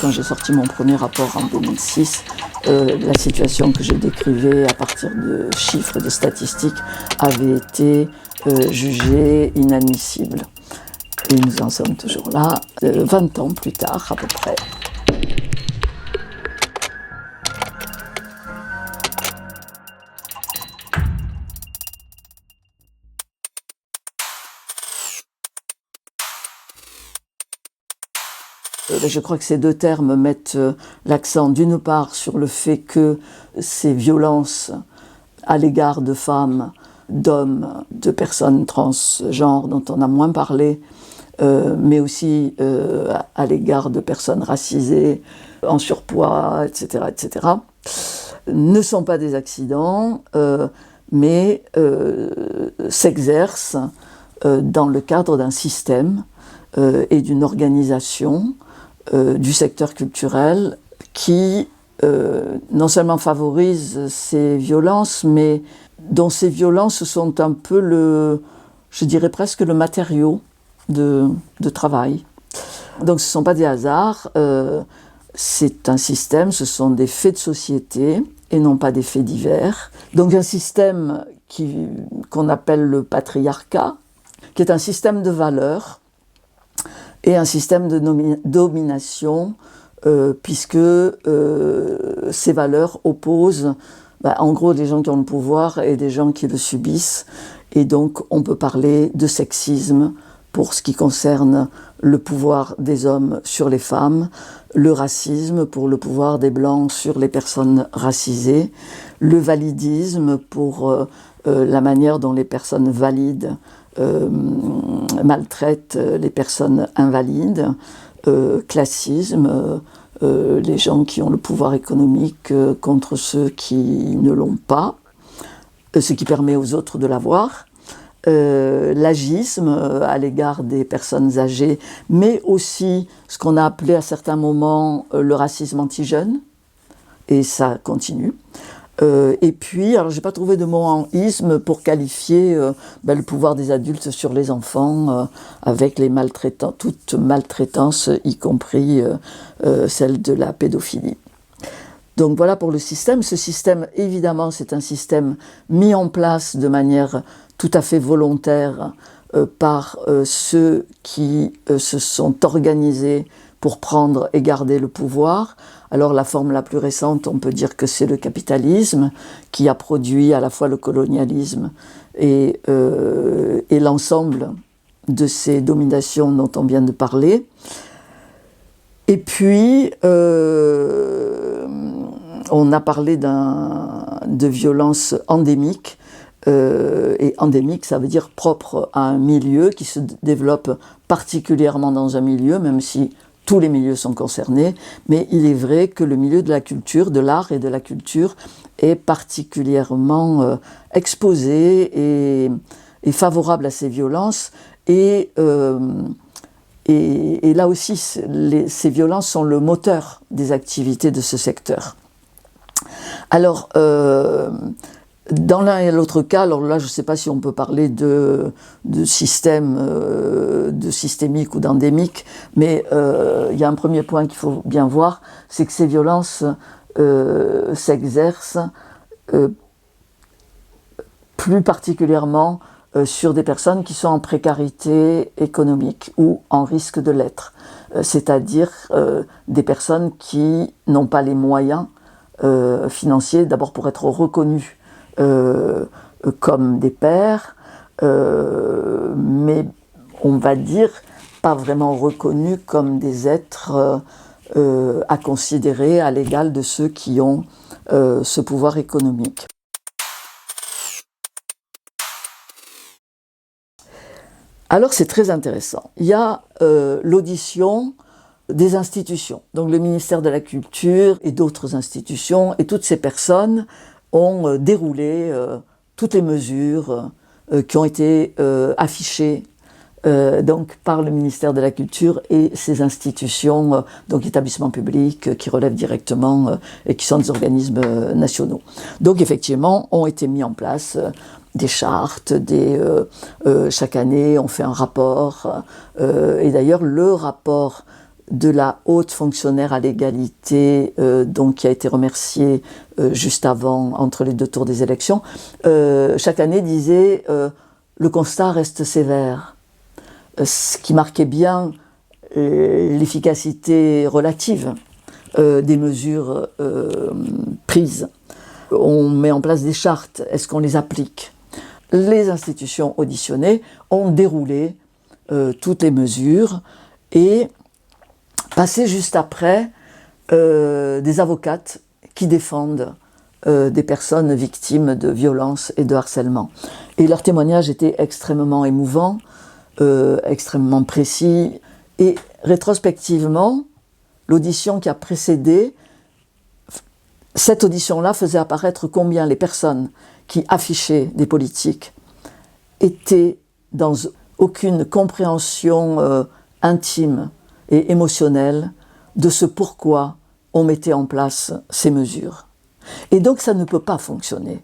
Quand j'ai sorti mon premier rapport en 2006, la situation que je décrivais à partir de chiffres, de statistiques, avait été jugée inadmissible. Et nous en sommes toujours là, 20 ans plus tard à peu près. Je crois que ces deux termes mettent l'accent d'une part sur le fait que ces violences à l'égard de femmes, d'hommes, de personnes transgenres dont on a moins parlé, mais aussi à l'égard de personnes racisées, en surpoids, etc., ne sont pas des accidents, mais s'exercent dans le cadre d'un système et d'une organisation du secteur culturel qui non seulement favorise ces violences, mais dont ces violences sont un peu je dirais presque le matériau de travail. Donc ce ne sont pas des hasards, c'est un système, ce sont des faits de société et non pas des faits divers. Donc un système qu'on appelle le patriarcat, qui est un système de valeurs et un système de domination, puisque ces valeurs opposent en gros des gens qui ont le pouvoir et des gens qui le subissent. Et donc on peut parler de sexisme pour ce qui concerne le pouvoir des hommes sur les femmes, le racisme pour le pouvoir des blancs sur les personnes racisées, le validisme pour la manière dont les personnes valides maltraitent les personnes invalides, classisme, les gens qui ont le pouvoir économique contre ceux qui ne l'ont pas, ce qui permet aux autres de l'avoir, l'agisme à l'égard des personnes âgées, mais aussi ce qu'on a appelé à certains moments le racisme anti-jeune, et ça continue. Et puis, alors j'ai pas trouvé de mot en isme pour qualifier le pouvoir des adultes sur les enfants avec les toute maltraitance, y compris celle de la pédophilie. Donc voilà pour le système. Ce système, évidemment, c'est un système mis en place de manière tout à fait volontaire par ceux qui se sont organisés pour prendre et garder le pouvoir. Alors la forme la plus récente, on peut dire que c'est le capitalisme qui a produit à la fois le colonialisme et l'ensemble de ces dominations dont on vient de parler. Et puis, on a parlé de violence endémique. Et endémique, ça veut dire propre à un milieu qui se développe particulièrement dans un milieu, même si tous les milieux sont concernés, mais il est vrai que le milieu de la culture, de l'art et de la culture est particulièrement exposé et favorable à ces violences. Et là aussi, ces violences sont le moteur des activités de ce secteur. Alors, dans l'un et l'autre cas, alors là je ne sais pas si on peut parler de système, de systémique ou d'endémique, mais il y a un premier point qu'il faut bien voir, c'est que ces violences s'exercent plus particulièrement sur des personnes qui sont en précarité économique ou en risque de l'être, c'est-à-dire des personnes qui n'ont pas les moyens financiers, d'abord pour être reconnues comme des pères, mais on va dire pas vraiment reconnus comme des êtres à considérer à l'égal de ceux qui ont ce pouvoir économique. Alors c'est très intéressant. Il y a l'audition des institutions, donc le ministère de la Culture et d'autres institutions, et toutes ces personnes ont déroulé toutes les mesures qui ont été affichées donc par le ministère de la Culture et ses institutions, donc établissements publics qui relèvent directement et qui sont des organismes nationaux. Donc effectivement, ont été mis en place des chartes, chaque année on fait un rapport, et d'ailleurs le rapport de la haute fonctionnaire à l'égalité, donc qui a été remerciée juste avant, entre les deux tours des élections, chaque année disait le constat reste sévère, ce qui marquait bien l'efficacité relative des mesures prises. On met en place des chartes, est-ce qu'on les applique? Les institutions auditionnées ont déroulé toutes les mesures et passé juste après des avocates qui défendent des personnes victimes de violences et de harcèlement. Et leur témoignage était extrêmement émouvant, extrêmement précis, et rétrospectivement, l'audition qui a précédé, cette audition-là faisait apparaître combien les personnes qui affichaient des politiques étaient dans aucune compréhension intime et émotionnelle de ce pourquoi on mettait en place ces mesures. Et donc ça ne peut pas fonctionner.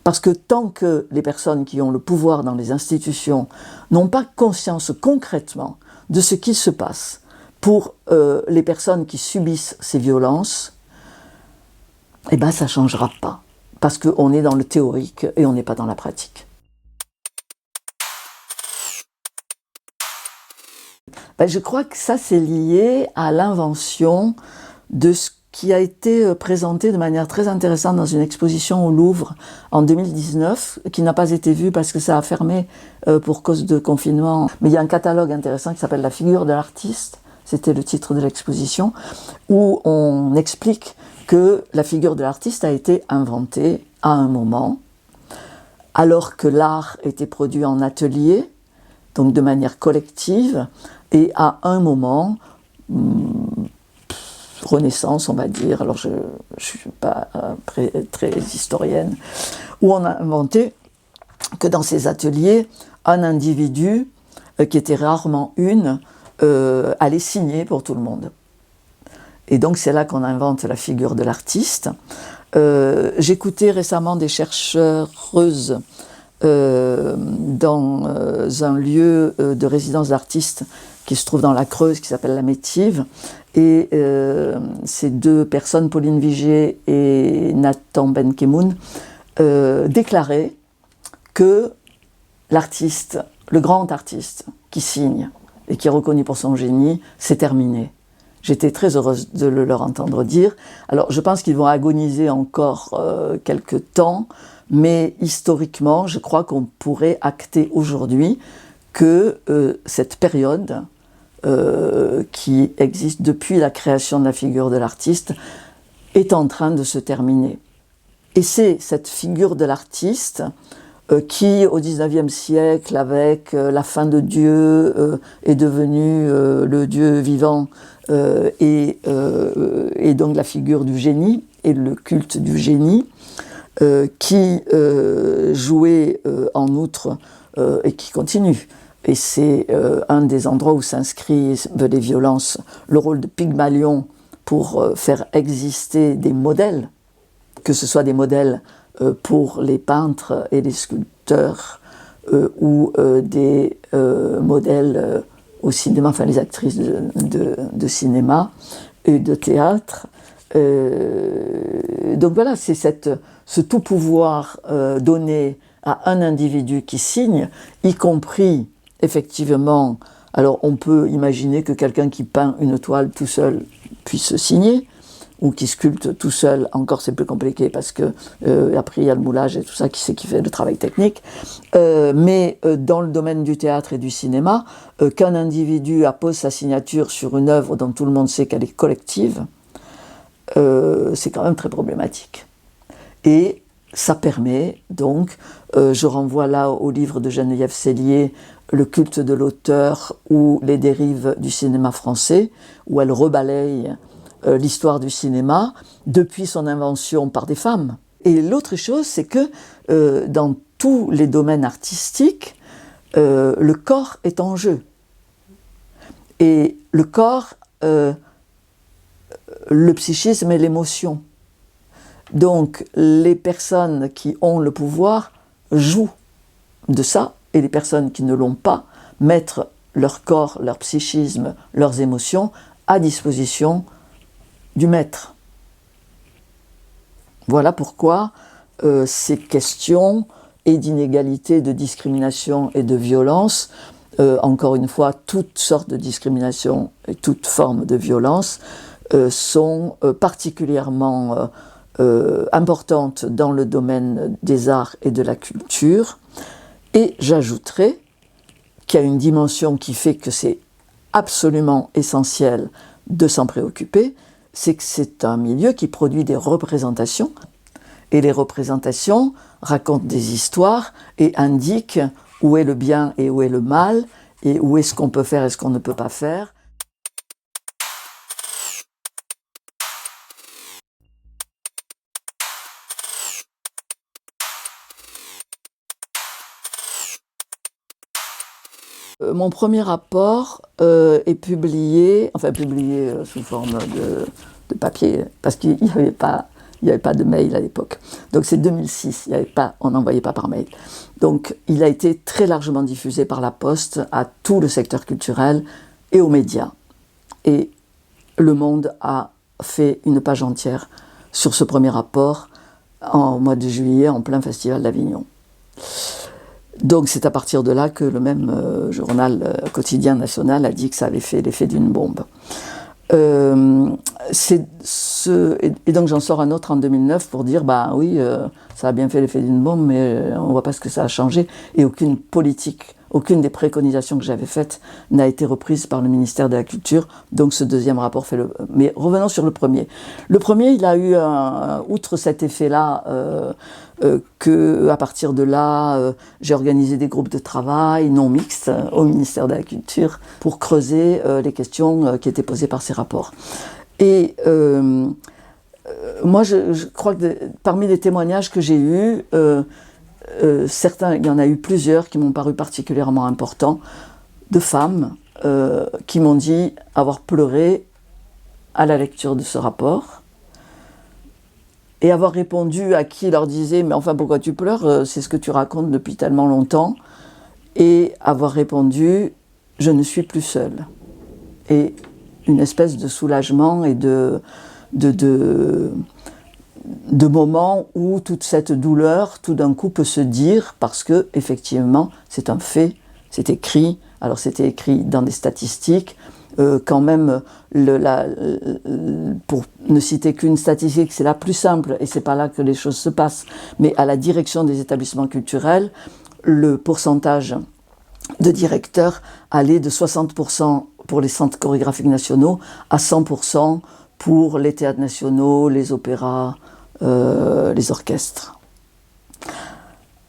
Parce que tant que les personnes qui ont le pouvoir dans les institutions n'ont pas conscience concrètement de ce qui se passe pour les personnes qui subissent ces violences, eh bien ça ne changera pas. Parce qu'on est dans le théorique et on n'est pas dans la pratique. Je crois que ça c'est lié à l'invention de ce qui a été présenté de manière très intéressante dans une exposition au Louvre en 2019, qui n'a pas été vue parce que ça a fermé pour cause de confinement. Mais il y a un catalogue intéressant qui s'appelle La figure de l'artiste, c'était le titre de l'exposition, où on explique que la figure de l'artiste a été inventée à un moment, alors que l'art était produit en atelier, donc de manière collective, et à un moment, Renaissance on va dire, alors je ne suis pas très historienne, où on a inventé que dans ces ateliers, un individu, qui était rarement une, allait signer pour tout le monde. Et donc c'est là qu'on invente la figure de l'artiste. J'écoutais récemment des chercheuses dans un lieu de résidence d'artistes qui se trouve dans la Creuse, qui s'appelle la Métive. Et ces deux personnes, Pauline Vigier et Nathan Benkemoun, déclaraient que l'artiste, le grand artiste qui signe et qui est reconnu pour son génie, c'est terminé. J'étais très heureuse de le leur entendre dire. Alors je pense qu'ils vont agoniser encore quelques temps, mais historiquement, je crois qu'on pourrait acter aujourd'hui que cette période qui existe depuis la création de la figure de l'artiste est en train de se terminer. Et c'est cette figure de l'artiste qui, au XIXe siècle, avec la fin de Dieu, est devenu le Dieu vivant et donc la figure du génie et le culte du génie, qui jouait en outre et qui continue. Et c'est un des endroits où s'inscrivent les violences, le rôle de Pygmalion pour faire exister des modèles, que ce soit des modèles pour les peintres et les sculpteurs ou des modèles au cinéma, enfin les actrices de cinéma et de théâtre. Donc voilà, c'est ce tout pouvoir donné à un individu qui signe, y compris effectivement, alors on peut imaginer que quelqu'un qui peint une toile tout seul puisse signer, ou qui sculpte tout seul, encore c'est plus compliqué parce que après il y a le moulage et tout ça, qui c'est qui fait le travail technique, mais dans le domaine du théâtre et du cinéma, qu'un individu appose sa signature sur une œuvre dont tout le monde sait qu'elle est collective, c'est quand même très problématique. Et ça permet donc, je renvoie là au livre de Geneviève Cellier, Le culte de l'auteur ou les dérives du cinéma français, où elle rebalaye l'histoire du cinéma depuis son invention par des femmes. Et l'autre chose, c'est que dans tous les domaines artistiques, le corps est en jeu. Et le corps, le psychisme et l'émotion. Donc les personnes qui ont le pouvoir jouent de ça, et les personnes qui ne l'ont pas mettre leur corps, leur psychisme, leurs émotions à disposition du maître. Voilà pourquoi ces questions et d'inégalité, de discrimination et de violence, encore une fois, toutes sortes de discrimination et toutes formes de violence sont particulièrement importantes dans le domaine des arts et de la culture. Et j'ajouterai qu'il y a une dimension qui fait que c'est absolument essentiel de s'en préoccuper, c'est que c'est un milieu qui produit des représentations, et les représentations racontent des histoires et indiquent où est le bien et où est le mal, et où est ce qu'on peut faire et ce qu'on ne peut pas faire. Mon premier rapport est publié sous forme de papier, parce qu'il n'y avait pas de mail à l'époque. Donc c'est 2006, on n'envoyait pas par mail. Donc il a été très largement diffusé par la Poste à tout le secteur culturel et aux médias. Et Le Monde a fait une page entière sur ce premier rapport en mois de juillet, en plein festival d'Avignon. Donc c'est à partir de là que le même journal quotidien national a dit que ça avait fait l'effet d'une bombe. Et donc j'en sors un autre en 2009 pour dire, oui, ça a bien fait l'effet d'une bombe, mais on ne voit pas ce que ça a changé, et aucune politique, aucune des préconisations que j'avais faites n'a été reprise par le ministère de la Culture, donc ce deuxième rapport fait le... Mais revenons sur le premier. Le premier, il a eu, outre cet effet-là, que à partir de là, j'ai organisé des groupes de travail non mixtes au ministère de la Culture pour creuser les questions qui étaient posées par ces rapports. Et moi, je crois que parmi les témoignages que j'ai eus, certains, il y en a eu plusieurs qui m'ont paru particulièrement importants, de femmes qui m'ont dit avoir pleuré à la lecture de ce rapport, et avoir répondu à qui leur disait « mais enfin pourquoi tu pleures, c'est ce que tu racontes depuis tellement longtemps », et avoir répondu « je ne suis plus seule ». Et une espèce de soulagement et de moments où toute cette douleur tout d'un coup peut se dire, parce que effectivement c'est un fait, c'est écrit, alors c'était écrit dans des statistiques, quand même, pour ne citer qu'une statistique, c'est la plus simple, et c'est pas là que les choses se passent, mais à la direction des établissements culturels, le pourcentage de directeurs allait de 60% pour les centres chorégraphiques nationaux à 100% pour les théâtres nationaux, les opéras, les orchestres.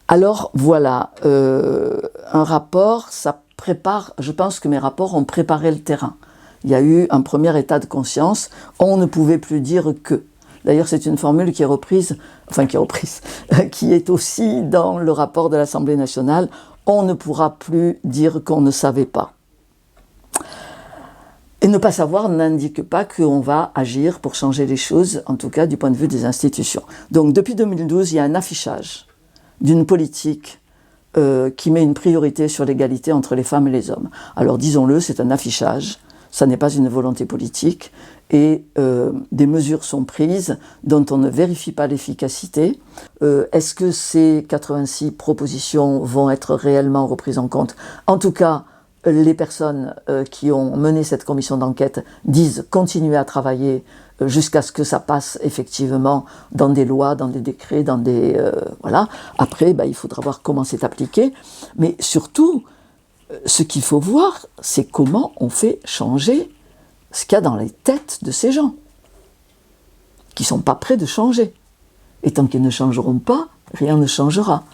Alors voilà, un rapport, ça prépare, je pense que mes rapports ont préparé le terrain. Il y a eu un premier état de conscience, on ne pouvait plus dire que. D'ailleurs, c'est une formule qui est aussi dans le rapport de l'Assemblée nationale, on ne pourra plus dire qu'on ne savait pas. Et ne pas savoir n'indique pas qu'on va agir pour changer les choses, en tout cas du point de vue des institutions. Donc depuis 2012, il y a un affichage d'une politique qui met une priorité sur l'égalité entre les femmes et les hommes. Alors disons-le, c'est un affichage, ça n'est pas une volonté politique, et des mesures sont prises dont on ne vérifie pas l'efficacité. Est-ce que ces 86 propositions vont être réellement reprises en compte ? En tout cas, les personnes qui ont mené cette commission d'enquête disent continuer à travailler jusqu'à ce que ça passe effectivement dans des lois, dans des décrets, dans des... voilà. Après, il faudra voir comment c'est appliqué. Mais surtout, ce qu'il faut voir, c'est comment on fait changer ce qu'il y a dans les têtes de ces gens, qui ne sont pas prêts de changer. Et tant qu'ils ne changeront pas, rien ne changera.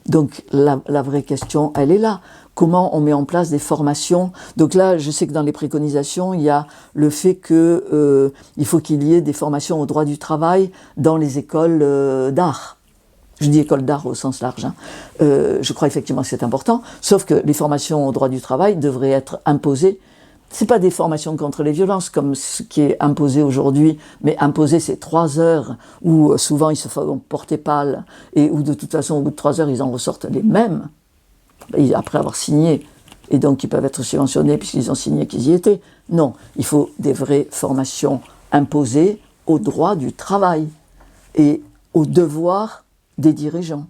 Donc la vraie question, elle est là. Comment on met en place des formations ? Donc là, je sais que dans les préconisations, il y a le fait que il faut qu'il y ait des formations au droit du travail dans les écoles d'art. Je dis école d'art au sens large. Je crois effectivement que c'est important, sauf que les formations au droit du travail devraient être imposées. c'est pas des formations contre les violences comme ce qui est imposé aujourd'hui, mais imposé c'est 3 heures où souvent ils se font porter pâle et où de toute façon au bout de 3 heures ils en ressortent les mêmes après avoir signé et donc ils peuvent être subventionnés puisqu'ils ont signé qu'ils y étaient. Non, il faut des vraies formations imposées au droit du travail et aux devoirs des dirigeants.